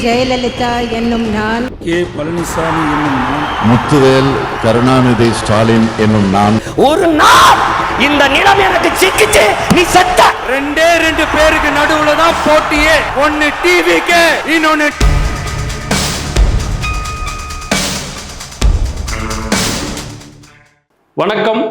ஜெயலலிதா என்னும் நான், கே பழனிசாமி என்னும் நான், முத்துவேல் கருணாநிதி ஸ்டாலின் என்னும் நான், ஒரு நாள் இந்த நிலம் எனக்கு சிக்கிச்சு, நீ செத்த. ரெண்டு பேருக்கு நடுவுல தான் போட்டியே. ஒன்னு டிவிக்கு, இன்னொன்னு வணக்கம்.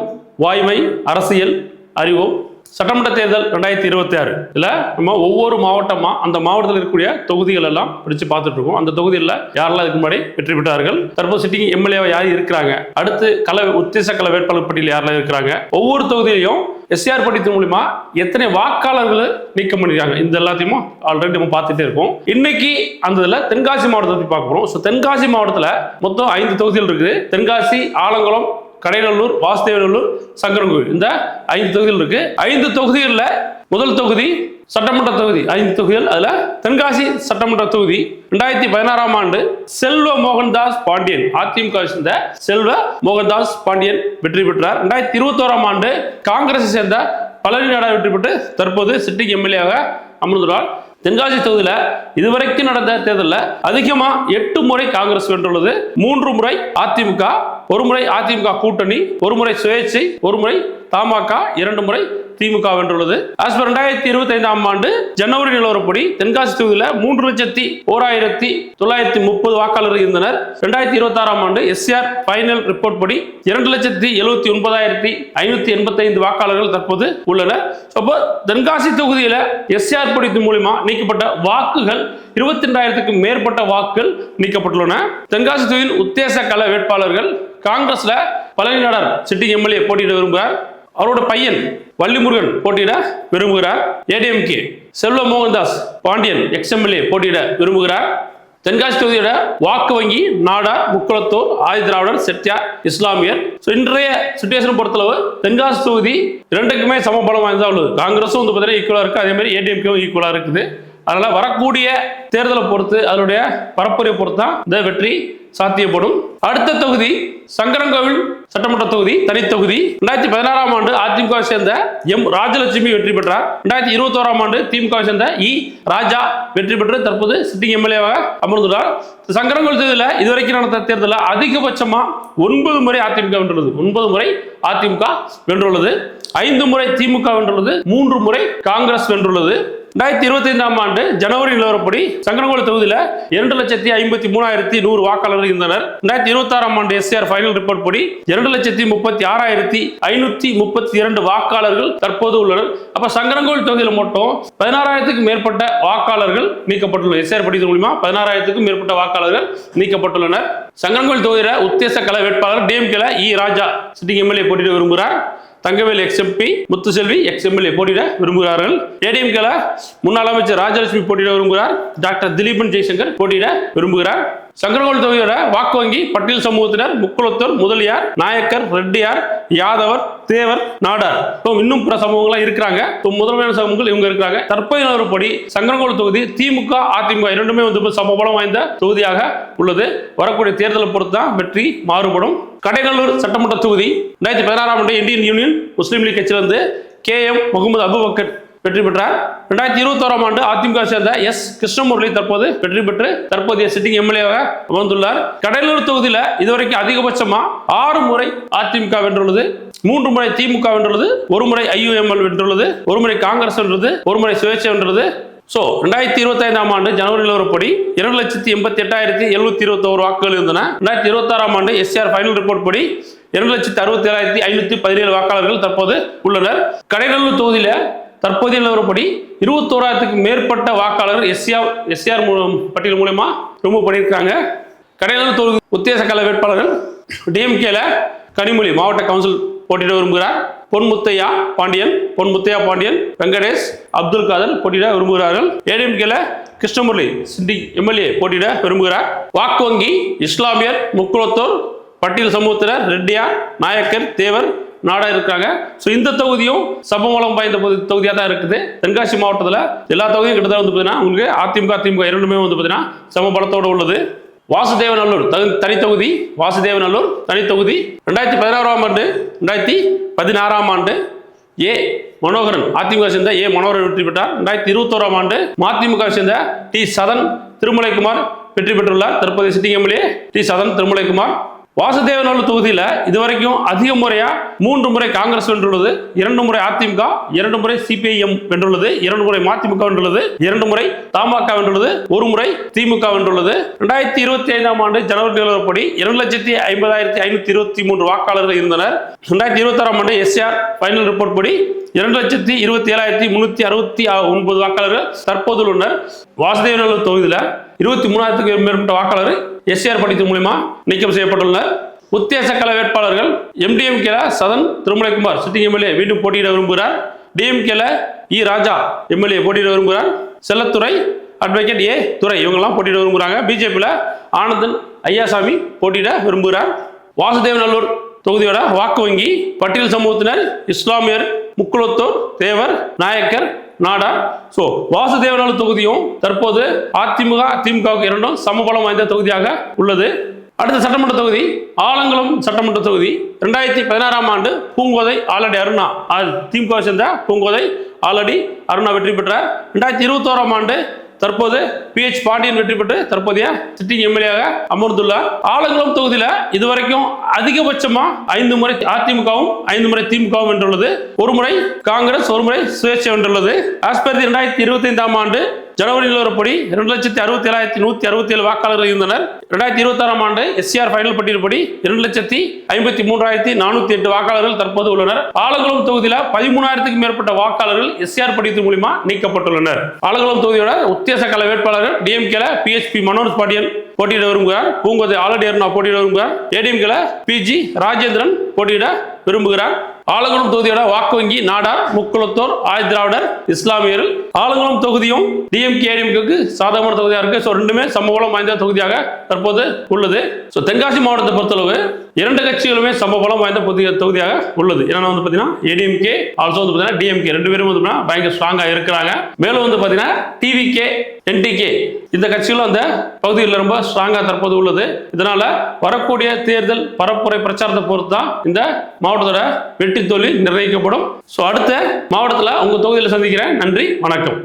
வாய்மை அரசியல் அறிவோம். சட்டமன்ற தேர்தல் 2026 இல்ல நம்ம ஒவ்வொரு மாவட்டமா அந்த மாவட்டத்தில் இருக்கக்கூடிய தொகுதிகள் எல்லாம் பிடிச்சு பார்த்துட்டு இருக்கோம். அந்த தொகுதியில் யாரெல்லாம் இதுக்கு முன்னாடி வெற்றி பெற்றார்கள், தற்போது சிட்டிங் எம்எல்ஏவா யார் இருக்கிறாங்க, அடுத்து உத்தேச கள வேட்பாளர் பட்டியல் யாரெல்லாம் இருக்கிறாங்க, ஒவ்வொரு தொகுதியிலையும் எஸ்ஆர் படித்தின் மூலமா எத்தனை வாக்காளர்கள் நீக்கம் பண்ணிருக்காங்க, இந்த எல்லாத்தையும் ஆல்ரெடி நம்ம பார்த்துட்டே இருக்கோம். இன்னைக்கு அந்த இதுல தென்காசி மாவட்டத்தை பற்றி பார்க்க போறோம். தென்காசி மாவட்டத்தில் மொத்தம் 5 தொகுதிகள் இருக்குது. தென்காசி, ஆலங்குளம், கடைநல்லூர், வாசுதேவநல்லூர், சங்கரன்கோவில், இந்த 5 தொகுதிகள் இருக்கு. 5 தொகுதிகளில் முதல் தொகுதி சட்டமன்ற தொகுதி, 5 தொகுதிகள். அதுல தென்காசி சட்டமன்ற தொகுதி 2016ஆம் ஆண்டு செல்வ மோகன்தாஸ் பாண்டியன், அதிமுக சேர்ந்த செல்வ மோகன்தாஸ் பாண்டியன் வெற்றி பெற்றார். 2021ஆம் ஆண்டு காங்கிரஸை சேர்ந்த பழனி நாடா வெற்றி பெற்று தற்போது சிட்டிங் எம்எல்ஏவாக அமர்ந்துள்ளார். தென்காசி தொகுதியில இதுவரைக்கும் நடந்த தேர்தலில் அதிகமா 8 முறை காங்கிரஸ் வென்றுள்ளது, 3 முறை அதிமுக, 1 முறை அதிமுக கூட்டணி, 1 முறை சுயேட்சை, 1 முறை தமாக, 2 முறை திமுக வென்றுள்ளது. ஆஸ் பர் 2025ஆம் ஆண்டு ஜனவரி நிலவரப்படி தென்காசி தொகுதியில் 3,01,930 வாக்காளர்கள் இருந்தனர். 2026ஆம் ஆண்டு எஸ்ஆர் ஃபைனல் ரிப்போர்ட் படி 2,79,585 வாக்காளர்கள் தற்போது உள்ளனர். அப்போ தென்காசி தொகுதியில் எஸ்ஆர் படித்து மூலமா நீக்கப்பட்ட வாக்குகள் 22,000க்கும் மேற்பட்ட வாக்குகள் நீக்கப்பட்டுள்ளன. தென்காசி தொகுதியின் உத்தேச கள வேட்பாளர்கள் காங்கிரஸ்ல பழனி நாடார் சிட்டிங் எம்எல்ஏ போட்டியிட விரும்புகிறார். அவரோட பையன் வள்ளிமுருகன் போட்டியிட விரும்புகிறார். ஏடிஎம்கே செல்வ மோகன்தாஸ் பாண்டியன் எக்ஸ்எம்எல்ஏ போட்டியிட விரும்புகிறார். தென்காசி தொகுதியோட வாக்கு வங்கி நாடார், முக்குளத்தூர், ஆதிதிராவிடர், செட்டியார், இஸ்லாமியர். இன்றைய சிச்சுவேஷன் பொறுத்தளவு தென்காசி தொகுதி 2க்குமே சமபலம் வாய்ந்தா உள்ளது. காங்கிரஸும் வந்து பார்த்தீங்கன்னா ஈக்குவலா இருக்கு, அதே மாதிரி ஏடிஎம்கேவும் ஈக்குவலா இருக்குது. அதனால வரக்கூடிய தேர்தலை பொறுத்து, அதனுடைய பரப்புரையை பொறுத்து தான் இந்த வெற்றி சாத்தியப்படும். அடுத்த தொகுதி சங்கரன்கோவில் சட்டமன்ற தொகுதி, தனி தொகுதி. 2016ஆம் ஆண்டு அதிமுக சேர்ந்த எம் ராஜலட்சுமி வெற்றி பெற்றார். 2021ஆம் ஆண்டு திமுக சேர்ந்த இ ராஜா வெற்றி பெற்று தற்போது சிட்டிங் எம்எல்ஏவாக அமர்ந்துள்ளார். சங்கரன்கோவில் தொகுதியில் இதுவரைக்கும் நடந்த தேர்தலில் அதிகபட்சமா 9 முறை அதிமுக வென்றுள்ளது. 9 முறை அதிமுக வென்றுள்ளது, 5 முறை திமுக வென்றுள்ளது, 3 முறை காங்கிரஸ் வென்றுள்ளது. 2025ஆம் ஆண்டு ஜனவரி நிலவரப்படி சங்கரன்கோவில் தொகுதியில் 2,53,100 வாக்காளர்கள் இருந்தனர். 2026ஆம் ஆண்டு எஸ்ஆர் ஃபைனல் ரிப்போர்ட் படி 2,36,532 வாக்காளர்கள் தற்போது உள்ளனர். அப்ப சங்கரன்கோவில் தொகுதியில் மட்டும் 16,000க்கும் மேற்பட்ட வாக்காளர்கள் நீக்கப்பட்டுள்ளனர். எஸ்ஆர் படித்தது மூலமா 16,000க்கும் மேற்பட்ட வாக்காளர்கள் நீக்கப்பட்டுள்ளனர். சங்கரன்கோவில் தொகுதியில் உத்தேச கள வேட்பாளர் டிஎம்கேல இ ராஜா சிட்டிங் எம்எல்ஏ போட்டியிட விரும்புகிறார். தங்கவேல் எக்ஸ்எம்பி, முத்துசெல்வி எக்ஸ்எம்எல்ஏ போட்டியிட விரும்புகிறார்கள். ஏடிஎம்கேல முன்னாள் அமைச்சர் ராஜலட்சுமி போட்டியிட விரும்புகிறார். டாக்டர் திலீபன் ஜெய்சங்கர் போட்டியிட விரும்புகிறார். சங்கரன்கோவில் தொகுதியோட வாக்கு வங்கி பட்டியல் சமூகத்தினர் முக்குளத்தூர், முதலியார், நாயக்கர், ரெட்டியார், யாதவர், தேவர், நாடார், இன்னும் பிற சமூகங்கள் இருக்கிறாங்க. முதன்மையான சமூகங்கள் இவங்க இருக்கிறாங்க. தற்போதைய நிலவரப்படி சங்கரன்கோவில் தொகுதி திமுக அதிமுக இரண்டுமே வந்து சமபலம் வாய்ந்த தொகுதியாக உள்ளது. வரக்கூடிய தேர்தலை பொறுத்து தான் வெற்றி மாறுபடும். கடைநல்லூர் சட்டமன்ற தொகுதி 2016ஆம் ஆண்டு இந்தியன் யூனியன் முஸ்லீம் லீக் கட்சியிலிருந்து KM முகமது அபுபக்கர் வெற்றி பெற்றார். 2021ஆம் ஆண்டு அதிமுக சேர்ந்த எஸ் கிருஷ்ணமுரளி தற்போது வெற்றி பெற்று தற்போதைய சிட்டிங் எம்எல்ஏவாக அமர்ந்துள்ளார். கடலூர் தொகுதியில் இதுவரைக்கும் அதிகபட்சமா 6 முறை அதிமுக வென்றுள்ளது, 3 முறை திமுக வென்றுள்ளது, 1 முறை IUML வென்றுள்ளது, 1 முறை காங்கிரஸ் வென்றது, 1 முறை சுயேட்சை வென்றது. 2025ஆம் ஆண்டு ஜனவரி நிலவரப்படி 2,88,721 வாக்குகள் இருந்தன. 2026ஆம் ஆண்டு எஸ்ஆர் ஃபைனல் ரிப்போர்ட் படி 2,67,517 வாக்காளர்கள் தற்போது உள்ளனர். கடைநல்லூர் தொகுதியில தற்போதைய நிலவரப்படி 21,000க்கும் மேற்பட்ட வாக்காளர்கள் எஸ்ஆர் பட்டியல் மூலமா ரிமூவ் பண்ணியிருக்காங்க. கடைநல்லூர் தொகுதி உத்தேச கள வேட்பாளர்கள் டிஎம்கேல கனிமொழி மாவட்ட கவுன்சில் போட்டியிட விரும்புகிறார். பொன்முத்தையா பாண்டியன், வெங்கடேஷ், அப்துல் காதர் போட்டியிட விரும்புகிறார்கள். ஏடிஎம்கேல கிருஷ்ணமுரளி சிட்டிங் எம்எல்ஏ போட்டியிட விரும்புகிறார். வாக்கு வங்கி இஸ்லாமியர், முக்குளத்தூர், பட்டியல் சமூகத்தினர், ரெட்டியார், நாயக்கர், தேவர், நாடா இருக்காங்க. இந்த தொகுதியும் சமபலம் வாய்ந்த தொகுதியாக தான் இருக்குது. தென்காசி மாவட்டத்தில் எல்லா தொகுதியும் கிட்டத்தட்ட வந்து பார்த்தீங்கன்னா உங்களுக்கு அதிமுக திமுக இரண்டுமே வந்து பார்த்தீங்கன்னா சமபலத்தோடு உள்ளது. வாசுதேவநல்லூர் தனி தொகுதி, 2016ஆம் ஆண்டு 2016ஆம் ஆண்டு ஏ மனோகரன் அதிமுக சேர்ந்த ஏ மனோகரன் வெற்றி பெற்றார். 2021ஆம் ஆண்டு மதிமுக சேர்ந்த டி சதன் திருமலைக்குமார் வெற்றி பெற்றுள்ளார். தற்போதைய sitting MLA T Sadhan Thirumalaikumar. Vasudevanallur தொகுதியில் இதுவரைக்கும் அதிக முறையா 3 முறை காங்கிரஸ் வென்றுள்ளது, 2 முறை அதிமுக, 2 முறை சிபிஐஎம் வென்றுள்ளது, 2 முறை மதிமுக வென்றுள்ளது, 2 முறை தமாக வென்றுள்ளது, 1 முறை திமுக வென்றுள்ளது. 2025ஆம் ஆண்டு ஜனவரி நிலவரப்படி 2,50,523 வாக்காளர்கள் இருந்தனர். 2026ஆம் ஆண்டு எஸ்ஆர் ஃபைனல் ரிப்போர்ட் படி 2,27,369 வாக்காளர்கள் தற்போது உள்ளனர். வாசுதேவநல்லூர் தொகுதியில் 23,000க்கும் மேற்பட்ட வாக்காளர்கள் எஸ்ஆர் படித்து மூலமா நீக்கம் செய்யப்பட்டுள்ளனர். உத்தேச கல வேட்பாளர்கள் எம்டிஎம்கேல சதன் திருமலைக்குமார் சிட்டிங் எம்எல்ஏ மீண்டும் போட்டியிட விரும்புகிறார். டிஎம்கேல இ ராஜா எம்எல்ஏ போட்டியிட விரும்புகிறார். செல்லத்துறை அட்வொகேட் ஏ துரை இவங்கெல்லாம் போட்டியிட விரும்புகிறாங்க. பிஜேபியில் ஆனந்தன் ஐயாசாமி போட்டியிட விரும்புகிறார். வாசுதேவநல்லூர் தொகுதியோட வாக்கு வங்கி பட்டியல் சமூகத்தினர், இஸ்லாமியர், முக்குளத்தோர், தேவர், நாயக்கர், நாடார். வாசுதேவநல்லூர் தொகுதியும் தற்போது அதிமுக திமுகவுக்கு இரண்டும் சமபலம் வாய்ந்த தொகுதியாக உள்ளது. அடுத்த சட்டமன்ற தொகுதி ஆலங்குளம் சட்டமன்ற தொகுதி. 2016ஆம் ஆண்டு பூங்கோதை ஆலடி அருணா திமுக சேர்ந்த பூங்கோதை ஆலடி அருணா வெற்றி பெற்றார். 2021ஆம் ஆண்டு தற்போது PH பாண்டியன் வெற்றி பெற்று தற்போதைய சிட்டிங் எம்எல்ஏவாக அமர்ந்துள்ளார். ஆலங்குளம் தொகுதியில் இதுவரைக்கும் அதிகபட்சமா 5 முறை அதிமுகவும் 5 முறை திமுகவும் வென்றுள்ளது. 1 முறை காங்கிரஸ், 1 முறை சுயேட்சை வென்றுள்ளது. ஆஸ்பர் 2025ஆம் ஆண்டு ஜனவரி நிலவரப்படி 2,67,167 வாக்காளர்கள் இருந்தனர். 2026ஆம் ஆண்டு எஸ்ஆர் ஃபைனல் பட்டியல்படி 2,53,408 வாக்காளர்கள் தற்போது உள்ளனர். ஆலங்குளம் தொகுதியில் 13,000க்கும் மேற்பட்ட வாக்காளர்கள் எஸ்ஆர் படித்து மூலமா நீக்கப்பட்டுள்ளனர். ஆலங்குளம் தொகுதியோட உத்தேச கல வேட்பாளர்கள் டிஎம்கேல PHP மனோஜ் பாண்டியன் போட்டியிட விரும்புகிறார். பூங்கோதை ஆலடி அருணா போட்டியிட விரும்புகிறார். ஏடிஎம்கேல PG ராஜேந்திரன் போட்டியிட விரும்புகிறார். ஆலங்குளம் தொகுதியோட வாக்கு வங்கி நாடார், முக்குளத்தோர், ஆதிதிராவிடர், இஸ்லாமியர்கள். ஆலங்குளம் தொகுதியும் டிஎம்கே ஏடிஎம்கேக்கு சாதகமான தொகுதியாக இருக்கு. ரெண்டுமே சமபலம் வாய்ந்த தொகுதியாக தற்போது உள்ளது. தென்காசி மாவட்டத்தை பொறுத்தளவு 2 கட்சிகளுமே சமபலம் வாய்ந்த தொகுதியாக உள்ளது. ஏன்னா பார்த்தீங்கன்னா ஏடிஎம்கே ஆல்சோ பார்த்தீங்கன்னா டிஎம்கே 2 பேரும் பயங்கர ஸ்ட்ராங்கா இருக்கிறாங்க. மேலும் பார்த்தீங்கன்னா டிவிகே, என்டிகே இந்த கட்சிகளும் அந்த பகுதியில் ரொம்ப ஸ்ட்ராங்கா தற்போது உள்ளது. இதனால வரக்கூடிய தேர்தல் பரப்புரை பிரச்சாரத்தை பொறுத்து தான் இந்த மாவட்டத்தோட வெற்றி தோல்வி நிர்ணயிக்கப்படும். அடுத்த மாவட்டத்தில் உங்க தொகுதியில் சந்திக்கிறேன். நன்றி, வணக்கம்.